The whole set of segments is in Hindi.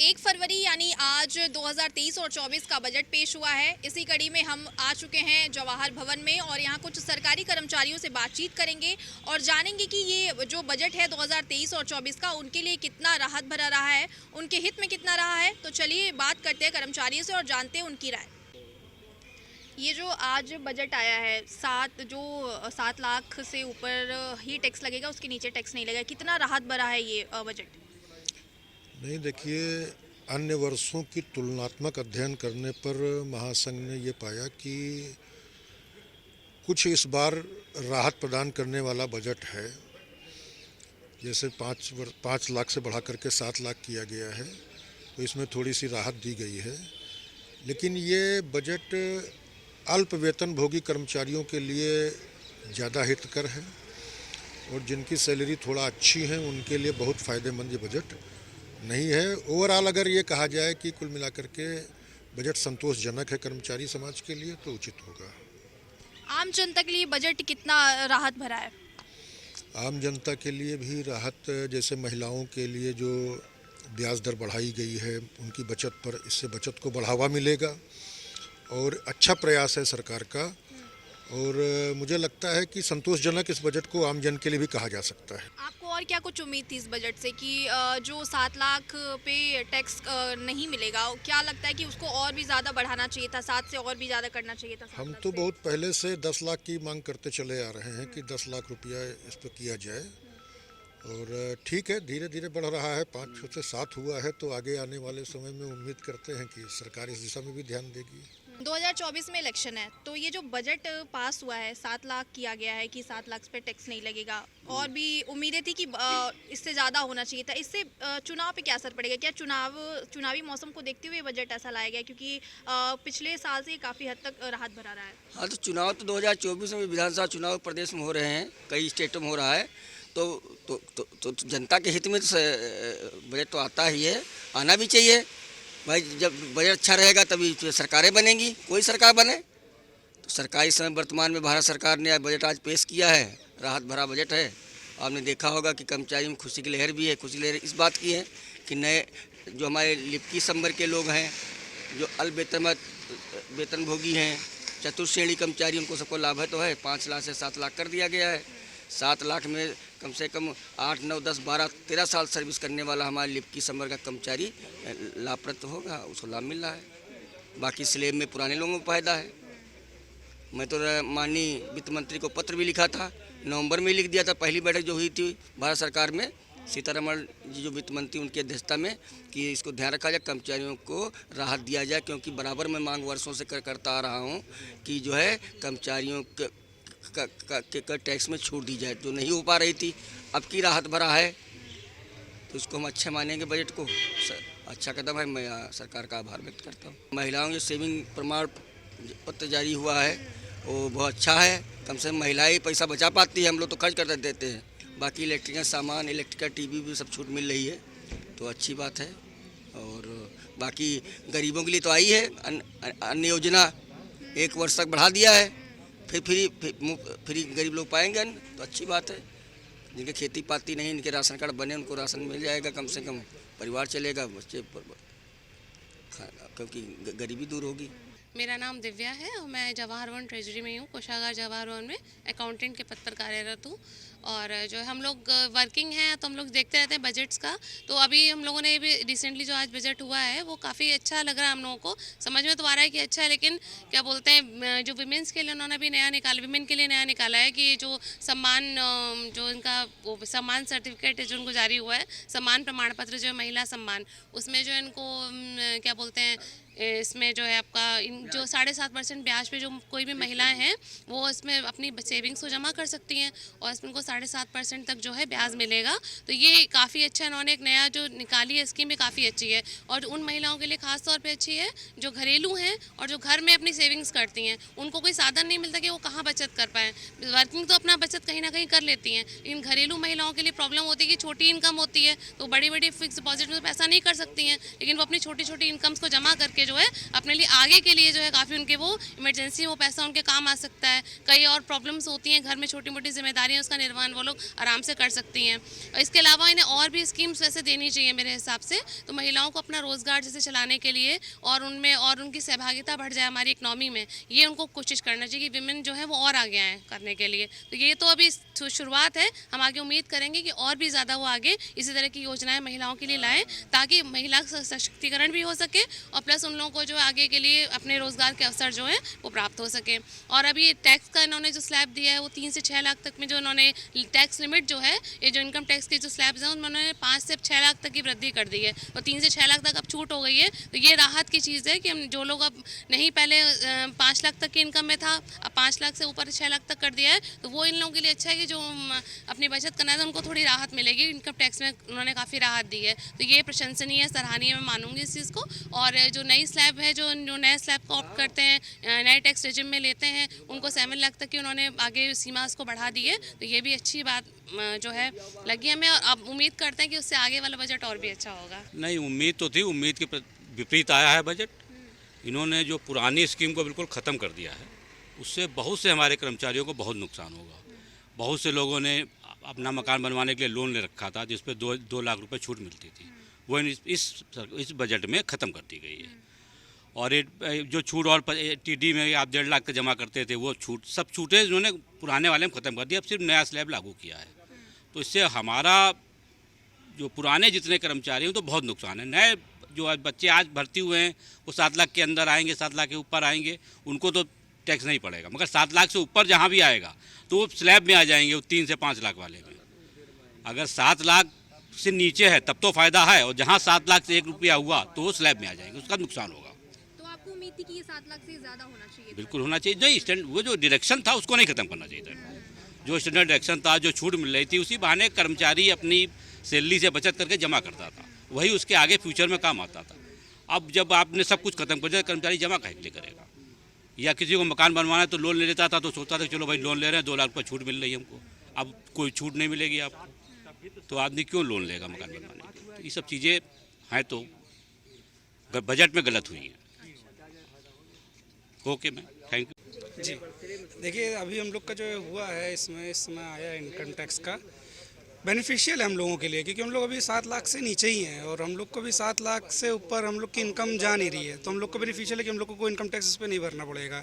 1 फरवरी यानी आज 2023 और 24 का बजट पेश हुआ है। इसी कड़ी में हम आ चुके हैं जवाहर भवन में और यहाँ कुछ सरकारी कर्मचारियों से बातचीत करेंगे और जानेंगे कि ये जो बजट है 2023 और 24 का उनके लिए कितना राहत भरा रहा है, उनके हित में कितना रहा है। तो चलिए बात करते हैं कर्मचारियों से और जानते हैं उनकी राय। ये जो आज बजट आया है 7 लाख से ऊपर ही टैक्स लगेगा, उसके नीचे टैक्स नहीं लगेगा, कितना राहत भरा है ये बजट? नहीं, देखिए, अन्य वर्षों की तुलनात्मक अध्ययन करने पर महासंघ ने ये पाया कि कुछ इस बार राहत प्रदान करने वाला बजट है। जैसे 5 लाख से बढ़ा करके 7 लाख किया गया है, तो इसमें थोड़ी सी राहत दी गई है। लेकिन ये बजट अल्प वेतन भोगी कर्मचारियों के लिए ज़्यादा हितकर है और जिनकी सैलरी थोड़ा अच्छी है उनके लिए बहुत फ़ायदेमंद ये बजट नहीं है। ओवरऑल अगर ये कहा जाए कि कुल मिलाकर के बजट संतोषजनक है कर्मचारी समाज के लिए, तो उचित होगा। आम जनता के लिए बजट कितना राहत भरा है? आम जनता के लिए भी राहत, जैसे महिलाओं के लिए जो ब्याज दर बढ़ाई गई है उनकी बचत पर, इससे बचत को बढ़ावा मिलेगा और अच्छा प्रयास है सरकार का। और मुझे लगता है कि संतोषजनक इस बजट को आम जन के लिए भी कहा जा सकता है। आपको और क्या कुछ उम्मीद थी इस बजट से कि जो 7 लाख पे टैक्स नहीं मिलेगा, क्या लगता है कि उसको और भी ज़्यादा बढ़ाना चाहिए था, 7 से और भी ज़्यादा करना चाहिए था? हम तो बहुत पहले से 10 लाख की मांग करते चले आ रहे हैं कि 10 लाख रुपया इस पर किया जाए और ठीक है, धीरे धीरे बढ़ रहा है। 5 से 7 हुआ है, तो आगे आने वाले समय में उम्मीद करते हैं कि सरकार इस दिशा में भी ध्यान देगी। 2024 में इलेक्शन है, तो ये जो बजट पास हुआ है 7 लाख किया गया है कि 7 लाख पे टैक्स नहीं लगेगा, और भी उम्मीदें थी कि इससे ज़्यादा होना चाहिए था। इससे चुनाव पे क्या असर पड़ेगा? क्या चुनावी मौसम को देखते हुए बजट ऐसा लाया गया, क्योंकि पिछले साल से काफ़ी हद तक राहत भरा रहा है? हाँ, तो चुनाव तो 2024 में विधानसभा चुनाव प्रदेश में हो रहे हैं, कई स्टेटों में हो रहा है, तो जनता के हित में तो बजट तो आता ही है, आना भी चाहिए भाई। जब बजट अच्छा रहेगा तभी सरकारें बनेंगी, कोई सरकार बने। तो सरकार इस समय वर्तमान में भारत सरकार ने बजट आज पेश किया है, राहत भरा बजट है। आपने देखा होगा कि कर्मचारी में खुशी की लहर भी है। खुशी की लहर इस बात की है कि नए जो हमारे लिपकी संवर्ग के लोग हैं, जो अल्प वेतनभोगी हैं, चतुर्श्रेणी कर्मचारी, उनको सबको लाभ है तो है। 5 लाख से 7 लाख कर दिया गया है। 7 लाख में कम से कम 8, 9, 10, 12, 13 साल सर्विस करने वाला हमारे लिपकी संवर्ग का कर्मचारी लाभप्रद होगा, उसको लाभ मिल रहा है। बाकी स्लेब में पुराने लोगों को फायदा है। मैं तो माननीय वित्त मंत्री को पत्र भी लिखा था, नवंबर में लिख दिया था, पहली बैठक जो हुई थी भारत सरकार में, सीतारमण जी जो वित्त मंत्री, उनकी अध्यक्षता में, कि इसको ध्यान रखा जाए, कर्मचारियों को राहत दिया जाए। क्योंकि बराबर मैं मांग वर्षों से करता आ रहा हूँ कि जो है कर्मचारियों का टैक्स में छूट दी जाए, जो नहीं हो पा रही थी। अब की राहत भरा है तो इसको हम अच्छा मानेंगे, बजट को अच्छा कदम है। मैं सरकार का आभार व्यक्त करता हूँ। महिलाओं के सेविंग प्रमाण पत्र जारी हुआ है, वो बहुत अच्छा है। कम से कम महिलाएं पैसा बचा पाती है, हम लोग तो खर्च कर देते हैं। बाकी इलेक्ट्रिकल सामान, इलेक्ट्रिकल टीवी भी सब छूट मिल रही है, तो अच्छी बात है। और बाकी गरीबों के लिए तो आई है अन्य योजना, 1 वर्ष तक बढ़ा दिया है, फिर फ्री गरीब लोग पाएंगे, तो अच्छी बात है। जिनके खेती पाती नहीं, इनके राशन कार्ड बने, उनको राशन मिल जाएगा, कम से कम परिवार चलेगा, बच्चे क्योंकि गरीबी दूर होगी। मेरा नाम दिव्या है और मैं जवाहर भवन ट्रेजरी में हूँ, कोषागार जवाहर भवन में अकाउंटेंट के पद पर कार्यरत हूँ। और जो हम लोग वर्किंग हैं तो हम लोग देखते रहते हैं बजट्स का। तो अभी हम लोगों ने भी रिसेंटली जो आज बजट हुआ है वो काफ़ी अच्छा लग रहा है हम लोगों को। समझ में तो आ रहा है कि अच्छा है, लेकिन क्या बोलते हैं, जो विमेंस के लिए उन्होंने भी नया निकाला, विमेन के लिए नया निकाला है कि जो सम्मान, जो इनका वो सम्मान सर्टिफिकेट जो उनको जारी हुआ है, सम्मान प्रमाण पत्र जो है महिला सम्मान, उसमें जो इनको क्या बोलते हैं, इसमें जो है आपका जो 7.5% ब्याज पे जो कोई भी महिलाएं हैं वो इसमें अपनी सेविंग्स को जमा कर सकती हैं और इसमें उनको 7.5% तक जो है ब्याज मिलेगा। तो ये काफ़ी अच्छा, इन्होंने एक नया जो निकाली है स्कीम भी काफ़ी अच्छी है और उन महिलाओं के लिए खास तौर पे अच्छी है जो घरेलू हैं और जो घर में अपनी सेविंग्स करती हैं। उनको कोई साधन नहीं मिलता कि वो कहाँ बचत कर पाएँ। वर्किंग तो अपना बचत कहीं ना कहीं कर लेती हैं, लेकिन घरेलू महिलाओं के लिए प्रॉब्लम होती है कि छोटी इनकम होती है, तो बड़ी बड़ी फिक्स डिपॉजिट में पैसा नहीं कर सकती हैं, लेकिन वो अपनी छोटी छोटी इनकम्स को जमा करके जो है अपने लिए आगे के लिए जो है काफ़ी उनके वो इमरजेंसी वो पैसा उनके काम आ सकता है। कई और प्रॉब्लम्स होती हैं घर में, छोटी मोटी जिम्मेदारियाँ, उसका निर्वहन वो लोग आराम से कर सकती हैं। इसके अलावा इन्हें और भी स्कीम्स वैसे देनी चाहिए मेरे हिसाब से, तो महिलाओं को अपना रोज़गार जैसे चलाने के लिए और उनमें और उनकी सहभागिता बढ़ जाए हमारी इकनॉमी में, ये उनको कोशिश करना चाहिए कि विमेन जो है वो और आगे आएँ करने के लिए। तो ये तो अभी शुरुआत है, हम आगे उम्मीद करेंगे कि और भी ज़्यादा वो आगे इसी तरह की योजनाएं महिलाओं के लिए लाएं, ताकि महिला सशक्तिकरण भी हो सके और प्लस उन लोगों को जो आगे के लिए अपने रोज़गार के अवसर जो हैं वो प्राप्त हो सके। और अभी टैक्स का इन्होंने जो स्लैब दिया है वो 3 से 6 लाख तक में जो इन्होंने टैक्स लिमिट जो है, ये जो इनकम टैक्स के जो स्लैब्स हैं उन्होंने 5 से 6 लाख तक की वृद्धि कर दी है और 3 से 6 लाख तक अब छूट हो गई है। तो ये राहत की चीज़ है कि हम जो लोग अब नहीं पहले 5 लाख तक की इनकम में था, अब 5 लाख से ऊपर 6 लाख तक कर दिया है, तो वो इन लोगों के लिए अच्छा है कि जो अपनी बचत करना है तो उनको थोड़ी राहत मिलेगी। इनकम टैक्स में उन्होंने काफ़ी राहत दी है, तो ये प्रशंसनीय, सराहनीय मैं मानूंगी इस चीज़ को। और जो नई स्लैब है, जो नए स्लैब को ऑप्ट करते हैं, नए टैक्स रेजिम में लेते हैं, उनको 7 लाख तक की उन्होंने आगे सीमा उसको बढ़ा दी है, तो ये भी अच्छी बात जो है लगी हमें। और अब उम्मीद करते हैं कि उससे आगे वाला बजट और भी अच्छा होगा। नहीं, उम्मीद तो थी, उम्मीद के विपरीत आया है बजट। इन्होंने जो पुरानी स्कीम को बिल्कुल ख़त्म कर दिया है, उससे बहुत से हमारे कर्मचारियों को बहुत नुकसान होगा। बहुत से लोगों ने अपना मकान बनवाने के लिए लोन ले रखा था, जिस पे 2 लाख रुपए छूट मिलती थी, वो इस बजट में ख़त्म कर दी गई है। और जो छूट और टीडी में आप 1.5 लाख का जमा करते थे, वो सब छूटें इन्होंने पुराने वाले में ख़त्म कर दिया, अब सिर्फ नया स्लैब लागू किया है। तो इससे हमारा जो पुराने जितने कर्मचारी हैं तो बहुत नुकसान है। नए जो बच्चे आज भर्ती हुए हैं वो 7 लाख के अंदर आएंगे, 7 लाख के ऊपर आएंगे, उनको तो टैक्स नहीं पड़ेगा, मगर 7 लाख से ऊपर जहाँ भी आएगा तो वो स्लैब में आ जाएंगे, वो 3 से 5 लाख वाले में। अगर 7 लाख से नीचे है तब तो फ़ायदा है, और जहाँ 7 लाख से 1 रुपया हुआ तो वो स्लैब में आ जाएंगे, उसका नुकसान होगा। तो आपको उम्मीद थी कि ये 7 लाख से ज़्यादा होना चाहिए? बिल्कुल होना चाहिए। नहीं, वो जो डायरेक्शन था उसको नहीं ख़त्म करना चाहिए था। जो स्टैंडर्ड डायरेक्शन था, जो छूट मिल रही थी, उसी बहाने कर्मचारी अपनी सैलरी से बचत करके जमा करता था, वही उसके आगे फ्यूचर में काम आता था। अब जब आपने सब कुछ खत्म कर दिया, कर्मचारी जमा काहे के लिए करेगा? या किसी को मकान बनवाना है तो लोन ले लेता था, तो सोचता था चलो भाई लोन ले रहे हैं, 2 लाख रुपये छूट मिल रही है हमको, अब कोई छूट नहीं मिलेगी आपको, तो आदमी क्यों लोन लेगा मकान बनवाने के लिए? ये सब चीज़ें हैं तो बजट में गलत हुई हैं। Okay ma'am, thank you. जी देखिए, अभी हम लोग का जो हुआ है इसमें इस समय आया इनकम टैक्स का, बेनिफिशियल है हम लोगों के लिए, क्योंकि हम लोग अभी 7 लाख से नीचे ही हैं और हम लोग को भी 7 लाख से ऊपर हम लोग की इनकम जा नहीं रही है, तो हम लोग को बेनिफिशियल है कि हम लोग को कोई इनकम टैक्स इस पर नहीं भरना पड़ेगा।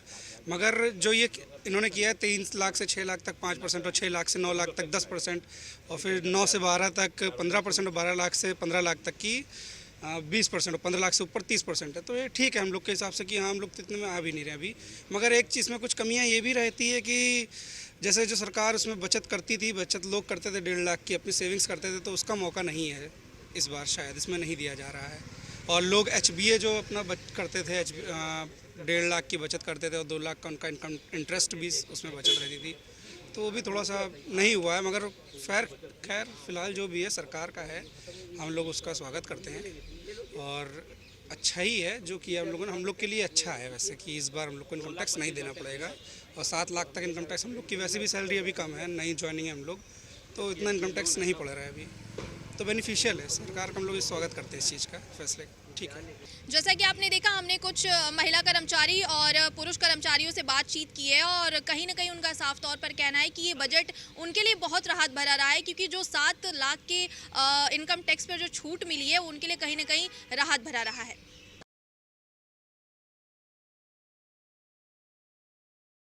मगर जो ये इन्होंने किया है 3 लाख से 6 लाख तक 5% और 6 लाख से 9 लाख तक 10% और फिर 9 से 12 तक 15% और 12 लाख से 15 लाख तक की 20% और 15 लाख से ऊपर 30% है, तो ये ठीक है हम लोग के हिसाब से कि हाँ हम लोग तो इतने में आ भी नहीं रहे अभी। मगर एक चीज़ में कुछ कमियां ये भी रहती है कि जैसे जो सरकार उसमें बचत करती थी, बचत लोग करते थे 1.5 लाख की अपनी सेविंग्स करते थे, तो उसका मौका नहीं है इस बार, शायद इसमें नहीं दिया जा रहा है। और लोग HBA जो अपना करते थे 1.5 लाख की बचत करते थे और 2 लाख का उनका इनकम इंटरेस्ट भी उसमें बचत रहती थी, तो वो भी थोड़ा सा नहीं हुआ है। मगर खैर फ़िलहाल जो भी है सरकार का है, हम लोग उसका स्वागत करते हैं और अच्छा ही है जो किया हम लोगों ने, हम लोग के लिए अच्छा है वैसे कि इस बार हम लोग को इनकम टैक्स नहीं देना पड़ेगा और 7 लाख तक इनकम टैक्स, हम लोग की वैसे भी सैलरी अभी कम है, नई ज्वाइनिंग है हम लोग, तो इतना इनकम टैक्स नहीं पड़ रहा है अभी, तो बेनिफिशियल है। सरकार का हम लोग स्वागत करते हैं इस चीज़ का फैसले, ठीक है। जैसा कि आपने देखा, हमने कुछ महिला कर्मचारी और पुरुष कर्मचारियों से बातचीत की है और कहीं ना कहीं उनका साफ तौर पर कहना है कि ये बजट उनके लिए बहुत राहत भरा रहा है, क्योंकि जो 7 लाख के इनकम टैक्स पर जो छूट मिली है उनके लिए कहीं ना कहीं राहत भरा रहा है।